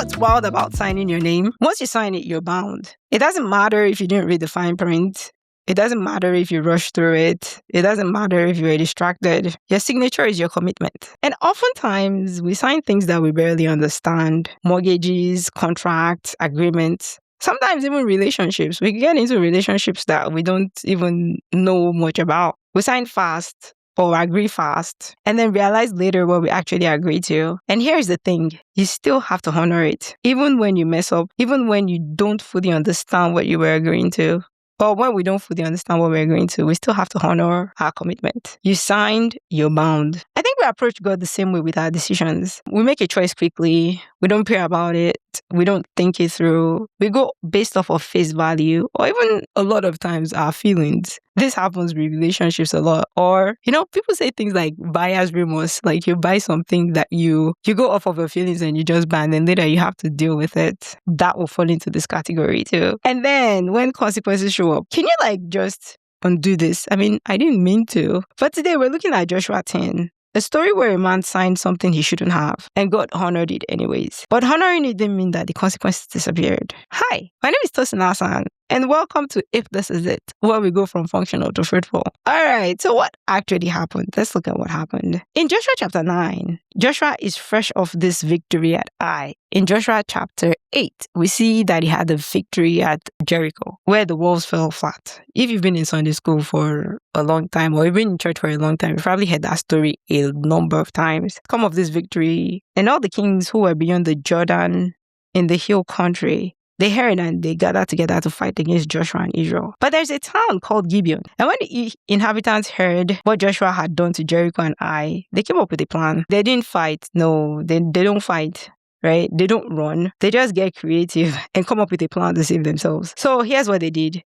what's wild about signing your name? Once you sign it, you're bound. It doesn't matter if you didn't read the fine print. It doesn't matter if you rush through it. It doesn't matter if you're distracted. Your signature is your commitment. And oftentimes, we sign things that we barely understand. Mortgages, contracts, agreements. Sometimes even relationships. We get into relationships that we don't even know much about. We sign fast or agree fast and then realize later what we actually agree to. And here's the thing. You still have to honor it. Even when you mess up, even when you don't fully understand what you were agreeing to. But when we don't fully understand what we're agreeing to, we still have to honor our commitment. You signed, you're bound. I think we approach God the same way with our decisions. We make a choice quickly. We don't pray about it. We don't think it through. We go based off of face value or even a lot of times our feelings. This happens with relationships a lot. Or, people say things like buyer's remorse. Like you buy something that you go off of your feelings and you just buy and then later you have to deal with it. That will fall into this category too. And then when consequences show up, can you just undo this? I mean, I didn't mean to. But today we're looking at Joshua 10. A story where a man signed something he shouldn't have, and God honored it anyways. But honoring it didn't mean that the consequences disappeared. Hi, my name is Tosin, and welcome to If This Is It, where we go from functional to fruitful. All right, so what actually happened? Let's look at what happened. In Joshua chapter 9, Joshua is fresh off this victory at Ai. In Joshua chapter 8, we see that he had a victory at Jericho, where the walls fell flat. If you've been in Sunday school for a long time, or you've been in church for a long time, you've probably heard that story a number of times. Come of this victory, and all the kings who were beyond the Jordan in the hill country, they heard and they gathered together to fight against Joshua and Israel. But there's a town called Gibeon. And when the inhabitants heard what Joshua had done to Jericho and Ai, they came up with a plan. They didn't fight. No, they don't fight. Right? They don't run. They just get creative and come up with a plan to save themselves. So here's what they did.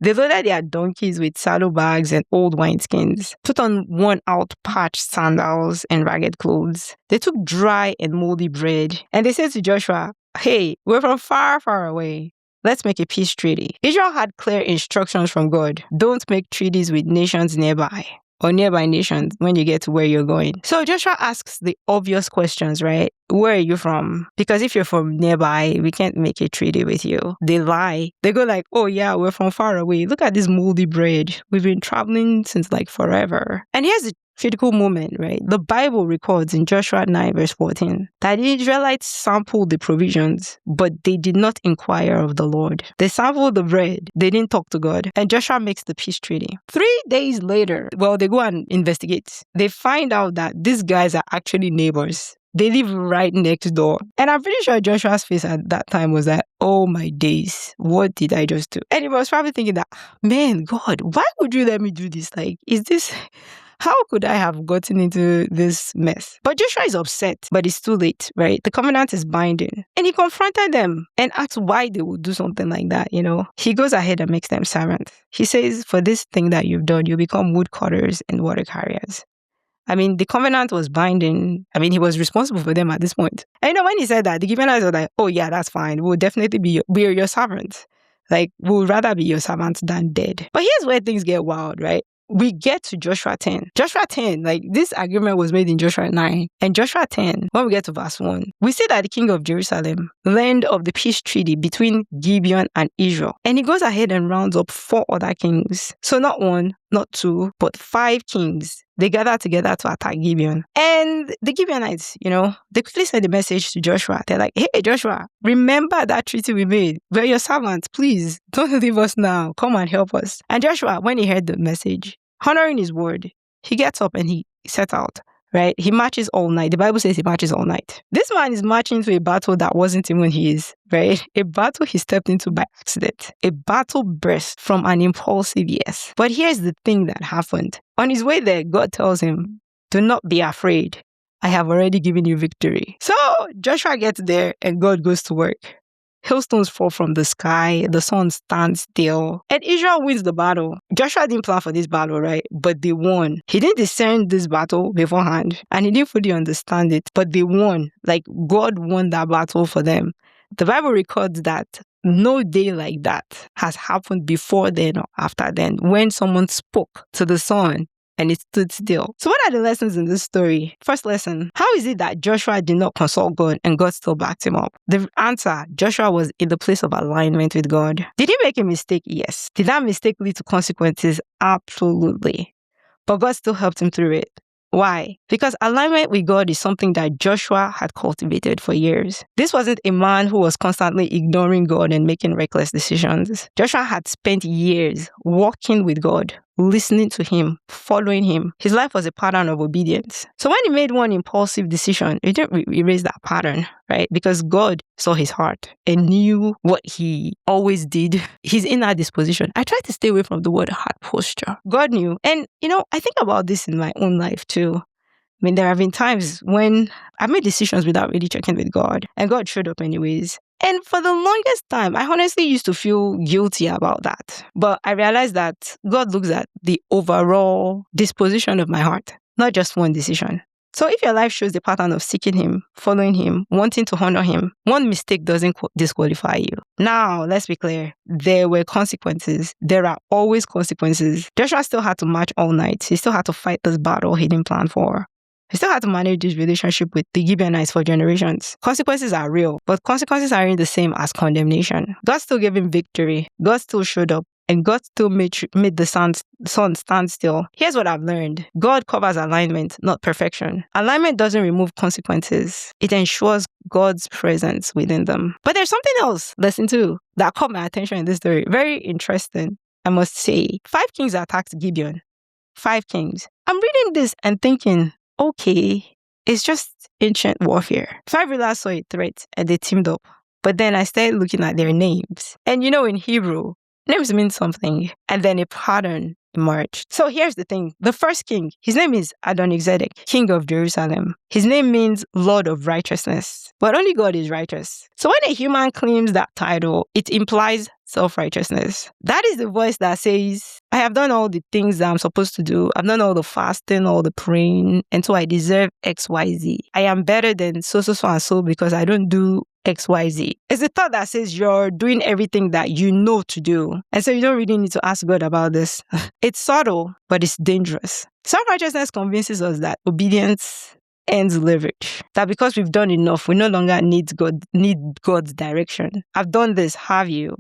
They loaded their donkeys with saddlebags and old wineskins, put on worn-out patched sandals and ragged clothes. They took dry and moldy bread, and they said to Joshua, "Hey, we're from far, far away. Let's make a peace treaty." Israel had clear instructions from God. Don't make treaties with nations nearby or nearby nations when you get to where you're going. So Joshua asks the obvious questions, right? Where are you from? Because if you're from nearby, we can't make a treaty with you. They lie. They go like, "Oh yeah, we're from far away. Look at this moldy bread. We've been traveling since forever." And here's the critical moment, right? The Bible records in Joshua 9 verse 14 that the Israelites sampled the provisions, but they did not inquire of the Lord. They sampled the bread. They didn't talk to God. And Joshua makes the peace treaty. 3 days later, they go and investigate. They find out that these guys are actually neighbors. They live right next door. And I'm pretty sure Joshua's face at that time was that, "Oh my days, what did I just do?" And he was probably thinking that, "Man, God, why would you let me do this? How could I have gotten into this mess?" But Joshua is upset, but it's too late, right? The covenant is binding. And he confronted them and asked why they would do something like that, He goes ahead and makes them servants. He says, "For this thing that you've done, you become woodcutters and water carriers." I mean, the covenant was binding. I mean, he was responsible for them at this point. And when he said that, the Gibeonites were like, "Oh yeah, that's fine. We'll definitely we're your servants. We'll rather be your servants than dead." But here's where things get wild, right? We get to Joshua 10. Joshua 10, this agreement was made in Joshua 9. And Joshua 10, when we get to verse 1, we see that the king of Jerusalem learned of the peace treaty between Gibeon and Israel. And he goes ahead and rounds up 4 other kings. So not 1, not 2, but 5 kings. They gather together to attack Gibeon. And the Gibeonites, they quickly send a message to Joshua. They're like, "Hey, Joshua, remember that treaty we made? We're your servants. Please, don't leave us now. Come and help us." And Joshua, when he heard the message, honoring his word, he gets up and he set out, right? He marches all night. The Bible says he marches all night. This man is marching to a battle that wasn't even his, right? A battle he stepped into by accident. A battle burst from an impulsive yes. But here's the thing that happened. On his way there, God tells him, "Do not be afraid. I have already given you victory." So Joshua gets there and God goes to work. Hailstones fall from the sky, the sun stands still, and Israel wins the battle. Joshua didn't plan for this battle, right? But they won. He didn't discern this battle beforehand, and he didn't fully understand it, but they won. God won that battle for them. The Bible records that no day like that has happened before then or after then, when someone spoke to the sun and it stood still. So what are the lessons in this story? First lesson, how is it that Joshua did not consult God and God still backed him up? The answer, Joshua was in the place of alignment with God. Did he make a mistake? Yes. Did that mistake lead to consequences? Absolutely. But God still helped him through it. Why? Because alignment with God is something that Joshua had cultivated for years. This wasn't a man who was constantly ignoring God and making reckless decisions. Joshua had spent years walking with God, listening to him, following him. His life was a pattern of obedience. So when he made one impulsive decision, he didn't erase that pattern, right? Because God saw his heart and knew what he always did, his inner disposition. I try to stay away from the word heart posture. God knew. And, I think about this in my own life too. I mean, there have been times when I made decisions without really checking with God, and God showed up anyways. And for the longest time, I honestly used to feel guilty about that. But I realized that God looks at the overall disposition of my heart, not just one decision. So if your life shows the pattern of seeking him, following him, wanting to honor him, one mistake doesn't disqualify you. Now, let's be clear. There were consequences. There are always consequences. Joshua still had to march all night. He still had to fight this battle he didn't plan for. He still had to manage this relationship with the Gibeonites for generations. Consequences are real, but consequences aren't the same as condemnation. God still gave him victory. God still showed up. And God still made the sun stand still. Here's what I've learned. God covers alignment, not perfection. Alignment doesn't remove consequences. It ensures God's presence within them. But there's something else, lesson 2, that caught my attention in this story. Very interesting, I must say. 5 kings attacked Gibeon. 5 kings. I'm reading this and thinking, okay, it's just ancient warfare. 5 rulers saw a threat and they teamed up. But then I started looking at their names. And in Hebrew, names mean something, and then a pattern emerged. So here's the thing. The first king, his name is Adonizedek, king of Jerusalem. His name means Lord of Righteousness, but only God is righteous. So when a human claims that title, it implies self-righteousness. That is the voice that says, I have done all the things that I'm supposed to do. I've done all the fasting, all the praying, and so I deserve XYZ. I am better than so and so because I don't do XYZ. It's the thought that says you're doing everything that you know to do. And so you don't really need to ask God about this. It's subtle, but it's dangerous. Self-righteousness convinces us that obedience ends leverage. That because we've done enough, we no longer need God's direction. I've done this, have you?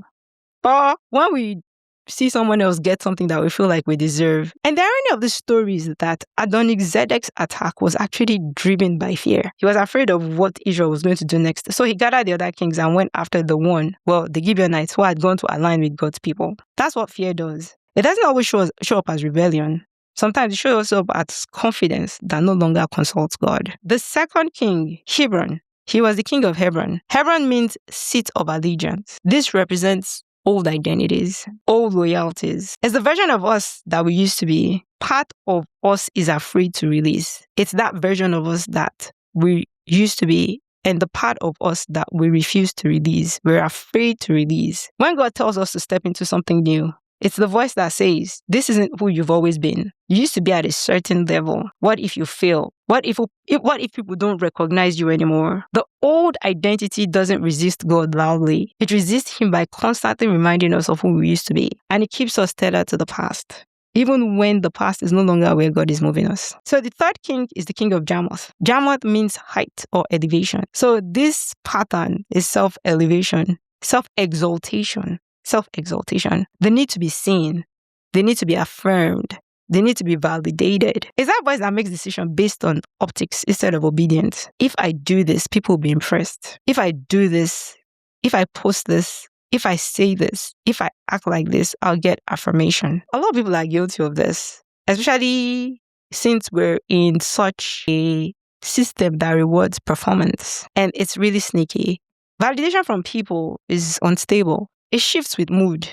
But when we see someone else get something that we feel like we deserve. And the irony of the story is that Adonizedek's attack was actually driven by fear. He was afraid of what Israel was going to do next. So he gathered the other kings and went after the Gibeonites who had gone to align with God's people. That's what fear does. It doesn't always show up as rebellion. Sometimes it shows up as confidence that no longer consults God. The second king, Hebron, he was the king of Hebron. Hebron means seat of allegiance. This represents old identities, old loyalties. It's the version of us that we used to be. Part of us is afraid to release. It's that version of us that we used to be and the part of us that we refuse to release. We're afraid to release. When God tells us to step into something new, it's the voice that says, this isn't who you've always been. You used to be at a certain level. What if you fail? What if people don't recognize you anymore? The old identity doesn't resist God loudly. It resists him by constantly reminding us of who we used to be. And it keeps us tethered to the past, even when the past is no longer where God is moving us. So the third king is the king of Jarmuth. Jarmuth means height or elevation. So this pattern is self-elevation, self-exaltation. Self-exaltation. They need to be seen. They need to be affirmed. They need to be validated. It's that voice that makes decisions based on optics instead of obedience. If I do this, people will be impressed. If I do this, if I post this, if I say this, if I act like this, I'll get affirmation. A lot of people are guilty of this, especially since we're in such a system that rewards performance. And it's really sneaky. Validation from people is unstable. It shifts with mood,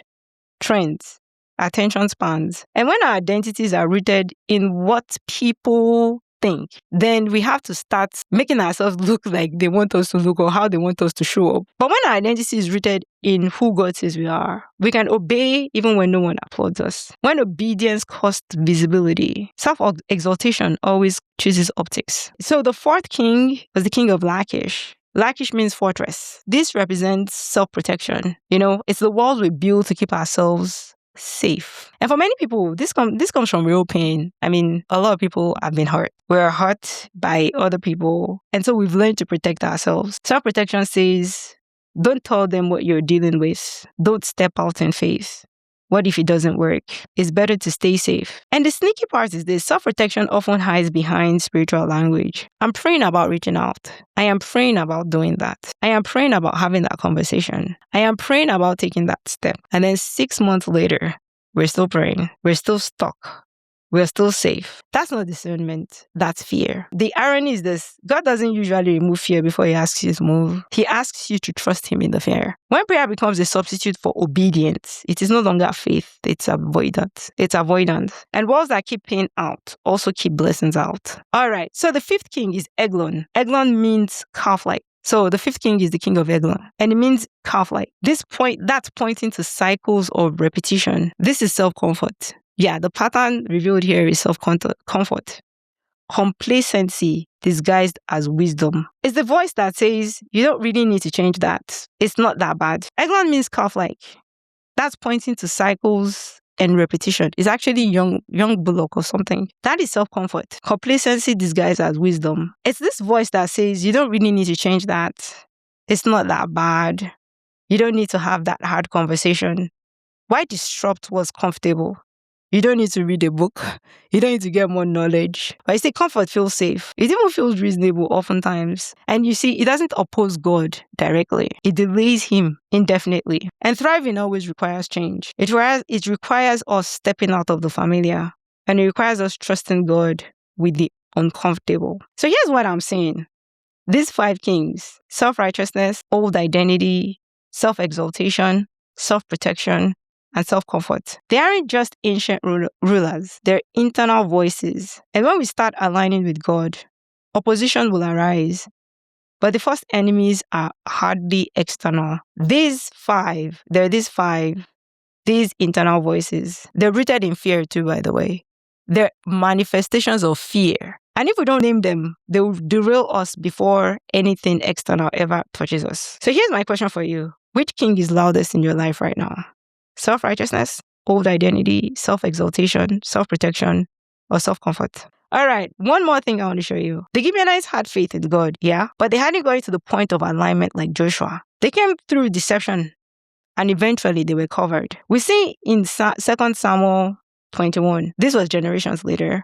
trends, attention spans. And when our identities are rooted in what people think, then we have to start making ourselves look like they want us to look or how they want us to show up. But when our identity is rooted in who God says we are, we can obey even when no one applauds us. When obedience costs visibility, self-exaltation always chooses optics. So the fourth king was the king of Lachish. Lachish means fortress. This represents self-protection. It's the walls we build to keep ourselves safe. And for many people, this comes from real pain. I mean, a lot of people have been hurt. We're hurt by other people. And so we've learned to protect ourselves. Self-protection says, don't tell them what you're dealing with. Don't step out in faith. What if it doesn't work? It's better to stay safe. And the sneaky part is this: self-protection often hides behind spiritual language. I'm praying about reaching out. I am praying about doing that. I am praying about having that conversation. I am praying about taking that step. And then 6 months later, we're still praying. We're still stuck. We're still safe. That's not discernment. That's fear. The irony is this: God doesn't usually remove fear before he asks you to move. He asks you to trust him in the fear. When prayer becomes a substitute for obedience, it is no longer faith. It's avoidance. It's avoidance. And walls that keep pain out also keep blessings out. All right. So the fifth king is Eglon. Eglon means calf-like. So the fifth king is the king of Eglon, and it means calf-like. That's pointing to cycles of repetition. This is self-comfort. Yeah, the pattern revealed here is self-comfort. Complacency disguised as wisdom. It's the voice that says, you don't really need to change that. It's not that bad. Eglon means calf-like. That's pointing to cycles and repetition. It's actually young bullock or something. That is self-comfort. Complacency disguised as wisdom. It's this voice that says, you don't really need to change that. It's not that bad. You don't need to have that hard conversation. Why disrupt what's comfortable? You don't need to read a book. You don't need to get more knowledge. But you see, comfort feels safe. It even feels reasonable oftentimes. And you see, it doesn't oppose God directly. It delays him indefinitely. And thriving always requires change. It requires us stepping out of the familiar. And it requires us trusting God with the uncomfortable. So here's what I'm saying. These 5 kings: self-righteousness, old identity, self-exaltation, self-protection, and self-comfort. They aren't just ancient rulers. They're internal voices. And when we start aligning with God, opposition will arise. But the first enemies are hardly external. These internal voices, they're rooted in fear too, by the way. They're manifestations of fear. And if we don't name them, they will derail us before anything external ever touches us. So here's my question for you. Which king is loudest in your life right now? Self-righteousness, old identity, self-exaltation, self-protection, or self-comfort? All right, one more thing I want to show you. The Gibeonites had faith in God, yeah, but they hadn't got to the point of alignment like Joshua. They came through deception, and eventually they were covered. We see in 2 Samuel 21, this was generations later,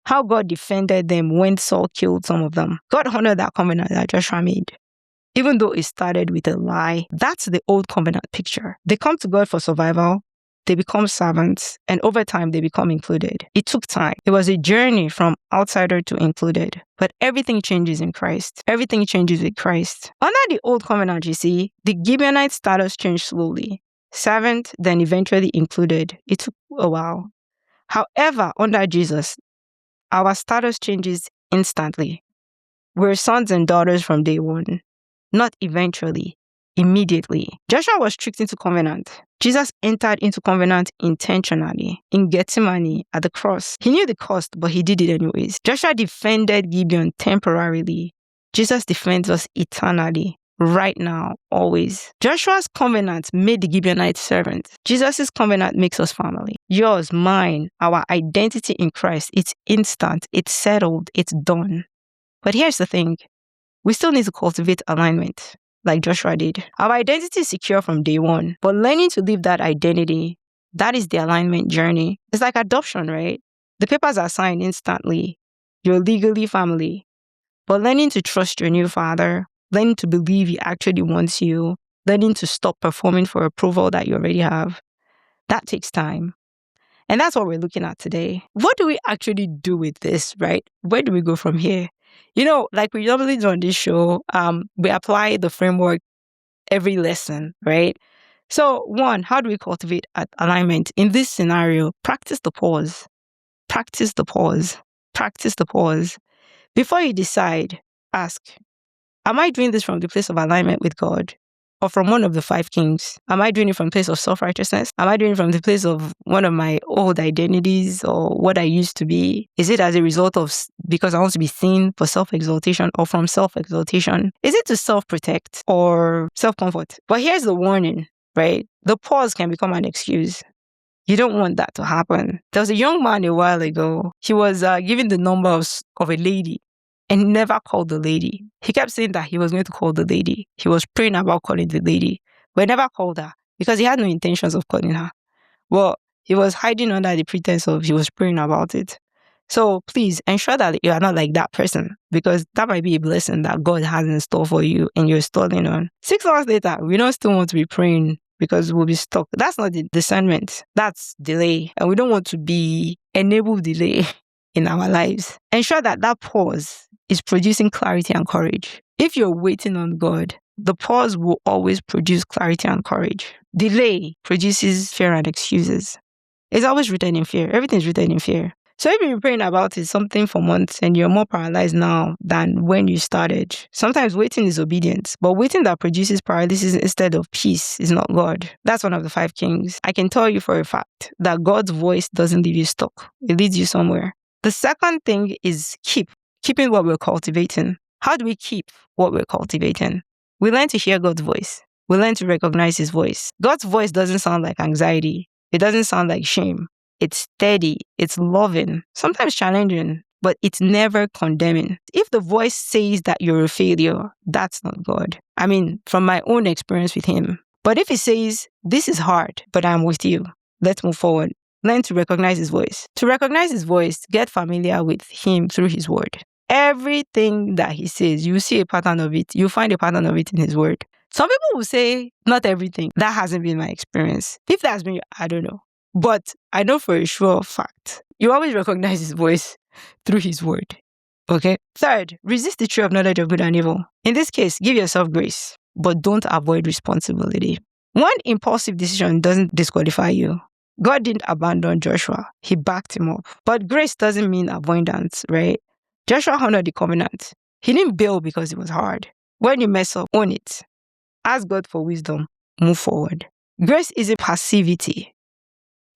how God defended them when Saul killed some of them. God honored that covenant that Joshua made. Even though it started with a lie, that's the old covenant picture. They come to God for survival, they become servants, and over time they become included. It took time. It was a journey from outsider to included. But everything changes in Christ. Everything changes with Christ. Under the old covenant, you see, the Gibeonite status changed slowly. Servant, then eventually included. It took a while. However, under Jesus, our status changes instantly. We're sons and daughters from day one. Not eventually, immediately. Joshua was tricked into covenant. Jesus entered into covenant intentionally in Gethsemane at the cross. He knew the cost, but he did it anyways. Joshua defended Gibeon temporarily. Jesus defends us eternally, right now, always. Joshua's covenant made the Gibeonites servants. Jesus' covenant makes us family. Yours, mine, our identity in Christ, it's instant, it's settled, it's done. But here's the thing. We still need to cultivate alignment, like Joshua did. Our identity is secure from day one, but learning to live that identity, that is the alignment journey. It's like adoption, right? The papers are signed instantly. You're legally family. But learning to trust your new father, learning to believe he actually wants you, learning to stop performing for approval that you already have, that takes time. And that's what we're looking at today. What do we actually do with this, right? Where do we go from here? You know, like we normally do on this show, we apply the framework every lesson, right? So 1, how do we cultivate alignment? In this scenario, practice the pause. Practice the pause. Practice the pause. Before you decide, ask, am I doing this from the place of alignment with God? Or from one of the 5 kings? Am I doing it from the place of self-righteousness? Am I doing it from the place of one of my old identities or what I used to be? Is it as a result of because I want to be seen for self-exaltation or from self-exaltation? Is it to self-protect or self-comfort? But here's the warning, right? The pause can become an excuse. You don't want that to happen. There was a young man a while ago. He was given the number of a lady, and he never called the lady. He kept saying that he was going to call the lady. He was praying about calling the lady, but he never called her because he had no intentions of calling her. Well, he was hiding under the pretense of he was praying about it. So please ensure that you are not like that person, because that might be a blessing that God has in store for you and you're stalling on. 6 hours later, we don't still want to be praying because we'll be stuck. That's not the discernment. That's delay. And we don't want to be enabled delay in our lives. Ensure that that pause is producing clarity and courage. If you're waiting on God, the pause will always produce clarity and courage. Delay produces fear and excuses. It's always rooted in fear. Everything's rooted in fear. So if you've been praying about it, something for months, and you're more paralyzed now than when you started, sometimes waiting is obedience, but waiting that produces paralysis instead of peace is not God. That's one of the 5 kings. I can tell you for a fact that God's voice doesn't leave you stuck. It leads you somewhere. The second thing is keeping what we're cultivating. How do we keep what we're cultivating? We learn to hear God's voice. We learn to recognize his voice. God's voice doesn't sound like anxiety. It doesn't sound like shame. It's steady, it's loving, sometimes challenging, but it's never condemning. If the voice says that you're a failure, that's not God. I mean, from my own experience with him. But if it says, this is hard, but I'm with you, let's move forward. Learn to recognize his voice. To recognize his voice, get familiar with him through his word. Everything that he says, you see a pattern of it. You find a pattern of it in his word. Some people will say, not everything. That hasn't been my experience. If that's been, I don't know. But I know for a sure fact, you always recognize his voice through his word. Okay? Third, resist the tree of knowledge of good and evil. In this case, give yourself grace, but don't avoid responsibility. One impulsive decision doesn't disqualify you. God didn't abandon Joshua. He backed him up. But grace doesn't mean avoidance, right? Joshua honored the covenant. He didn't bail because it was hard. When you mess up, own it. Ask God for wisdom. Move forward. Grace isn't passivity.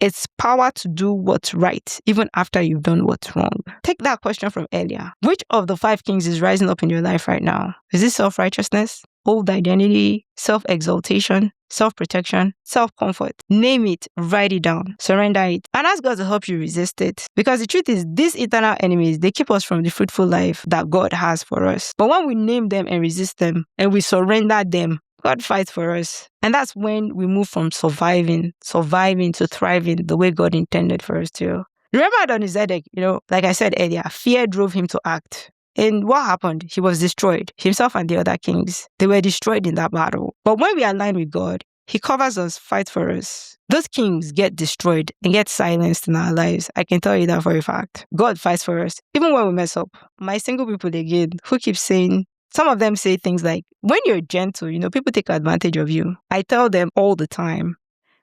It's power to do what's right, even after you've done what's wrong. Take that question from earlier. Which of the 5 kings is rising up in your life right now? Is it self-righteousness, old identity, self-exaltation, self-protection, self-comfort? Name it, write it down, surrender it, and ask God to help you resist it. Because the truth is, these eternal enemies, they keep us from the fruitful life that God has for us. But when we name them and resist them, and we surrender them, God fights for us. And that's when we move from surviving to thriving the way God intended for us to. Remember Adonizedek, like I said earlier, fear drove him to act. And what happened? He was destroyed. Himself and the other kings, they were destroyed in that battle. But when we align with God, he covers us, fights for us. Those kings get destroyed and get silenced in our lives. I can tell you that for a fact. God fights for us, even when we mess up. My single people again, who keep saying, some of them say things like, when you're gentle, people take advantage of you. I tell them all the time,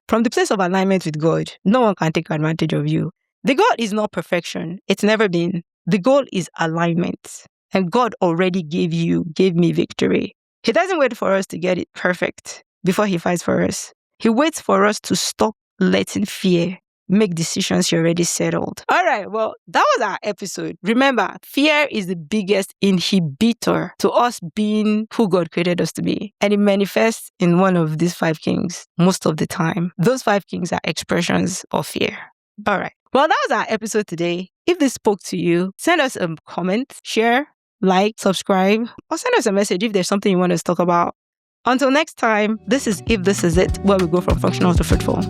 from the place of alignment with God, no one can take advantage of you. The goal is not perfection. It's never been. The goal is alignment. And God already gave me victory. He doesn't wait for us to get it perfect before he fights for us. He waits for us to stop letting fear make decisions you're already settled. All right, well, that was our episode. Remember, fear is the biggest inhibitor to us being who God created us to be. And it manifests in one of these 5 kings most of the time. Those 5 kings are expressions of fear. All right. Well, that was our episode today. If this spoke to you, send us a comment, share, like, subscribe, or send us a message if there's something you want us to talk about. Until next time, this is If This Is It, where we go from functional to fruitful.